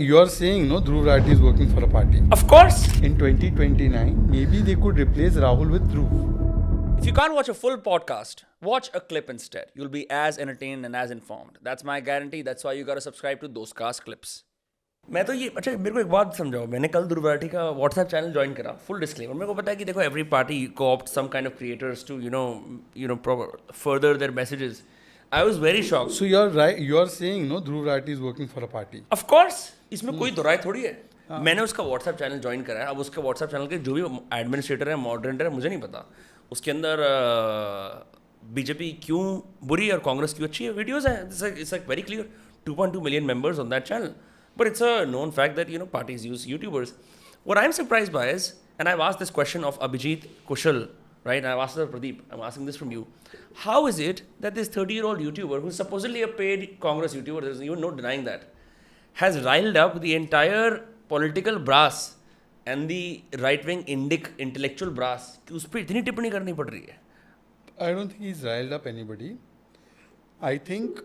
You're saying, no, Dhruv Rathi is working for a party. Of course. In 2029, maybe they could replace Rahul with Dhruv. If you can't watch a full podcast, watch a clip instead. You'll be as entertained and as informed. That's my guarantee. That's why you gotta subscribe to Dostcast Clips. मैं तो ये अच्छा मेरे को एक बात समझाओ. मैंने कल ध्रुव राठी का व्हाट्सएप चैनल ज्वाइन करा. Full disclaimer. मेरे को पता है कि देखो every party co-opt some kind of creators to further their messages. I was very shocked. So you're right. You're saying, no, Dhruv Rathi is working for a party. Of course. इसमें कोई दो राय थोड़ी है. मैंने उसका व्हाट्सएप चैनल ज्वाइन करा है. अब उसके व्हाट्सएप चैनल के जो भी एडमिनिस्ट्रेटर है, मॉडरेटर है, मुझे नहीं पता. उसके अंदर बीजेपी क्यों बुरी और कांग्रेस क्यों अच्छी है वीडियोस हैं. It's like very clear. 2.2 million members on that channel. But it's a known fact that parties use YouTubers. What I'm surprised by is, and I've asked this question of Abhijit Kushal, right? And I've asked Pradeep. I'm asking this from you. How is it that this 30-year-old YouTuber, who's supposedly a paid Congress YouTuber, there's even no denying that, has riled up the entire political brass and the right-wing intellectual brass कि उस पर इतनी टिप्पणी करनी पड़ रही है? I don't think he's riled up anybody. I think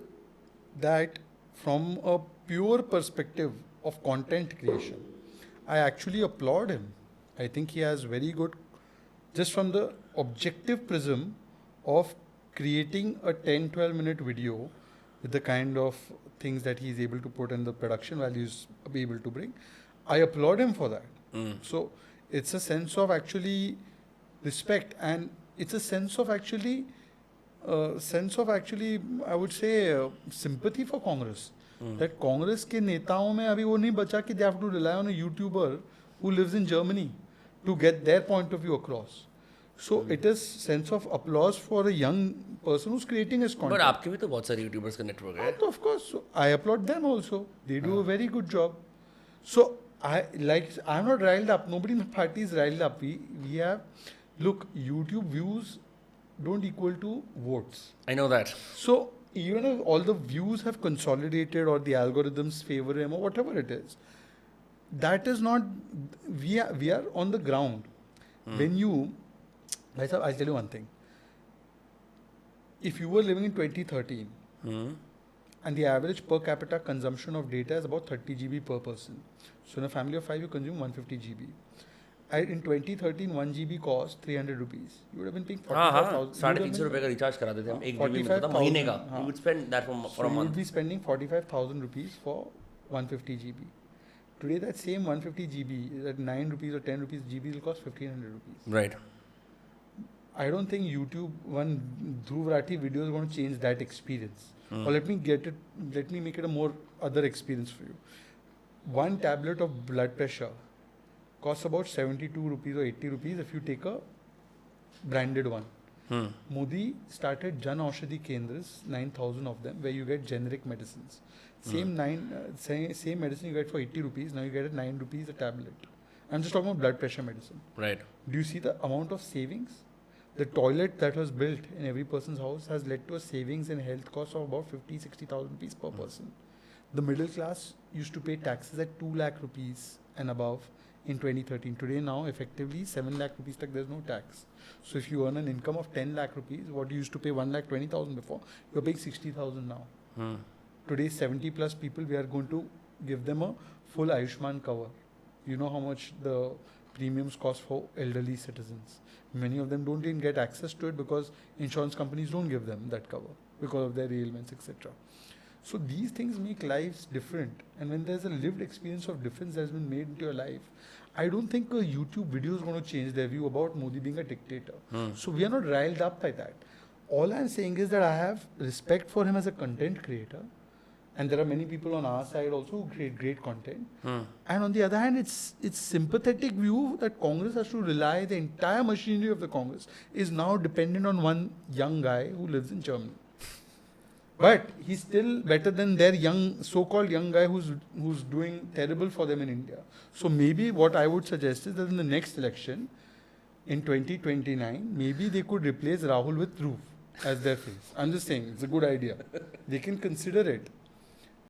that from a pure perspective of content creation, I actually applaud him. I think he has very good, just from the objective prism of creating a 10-12 minute video with the kind of things that he's able to put and the production values be able to bring. I applaud him for that. So it's a sense of actually respect, and it's a sense of actually I would say sympathy for Congress. That Congress के नेताओं में अभी वो नहीं बचा कि they have to rely on a YouTuber who lives in Germany to get their point of view across. So it is sense of applause for a young person who's creating his content. But आपके भी तो बहुत सारे YouTubers का network है. Of course, so I applaud them also. They do a very good job. So I'm not riled up. Nobody in the party is riled up. We have, look, YouTube views don't equal to votes. I know that. So even if all the views have consolidated or the algorithms favor him or whatever it is, that is not, we are on the ground. When you, I'll tell you one thing. If you were living in 2013 and the average per capita consumption of data is about 30 GB per person. So in a family of 5 you consume 150 GB. In 2013 1 GB cost 300 rupees. You would have been paying 45,000. 350 रुपए का recharge करा देते हम 1 GB में, तो महीने का. You would spend that for a month. You would be spending 45,000 rupees for 150 GB. Today that same 150 GB, that 9 rupees or 10 rupees GB will cost 1,500 rupees. Right. I don't think YouTube, one Dhruv Rathi video is going to change that experience. Or let me make it a more other experience for you. One tablet of blood pressure costs about 72 rupees or 80 rupees if you take a branded one. Modi started Jan Aushadhi Kendras, 9,000 of them, where you get generic medicines. Same medicine you get for 80 rupees, now you get at 9 rupees a tablet. I'm just talking about blood pressure medicine. Right. Do you see the amount of savings? The toilet that was built in every person's house has led to a savings in health costs of about 50-60,000 rupees per person. The middle class used to pay taxes at 2 lakh rupees and above in 2013. Today now effectively 7 lakh rupees tak there's no tax. So if you earn an income of 10 lakh rupees, what you used to pay 1,20,000 before, you're paying 60,000 now. Today 70 plus people, we are going to give them a full Ayushman cover. You know how much the premiums cost for elderly citizens. Many of them don't even get access to it because insurance companies don't give them that cover because of their ailments, etc. So these things make lives different. And when there's a lived experience of difference that's been made into your life, I don't think a YouTube video is going to change their view about Modi being a dictator. So we are not riled up by that. All I'm saying is that I have respect for him as a content creator. And there are many people on our side also who create great content. And on the other hand, it's sympathetic view that Congress has to rely, the entire machinery of the Congress is now dependent on one young guy who lives in Germany. But he's still better than their so-called young guy who's doing terrible for them in India. So maybe what I would suggest is that in the next election, in 2029, maybe they could replace Rahul with Dhruv as their face. I'm just saying, it's a good idea. They can consider it.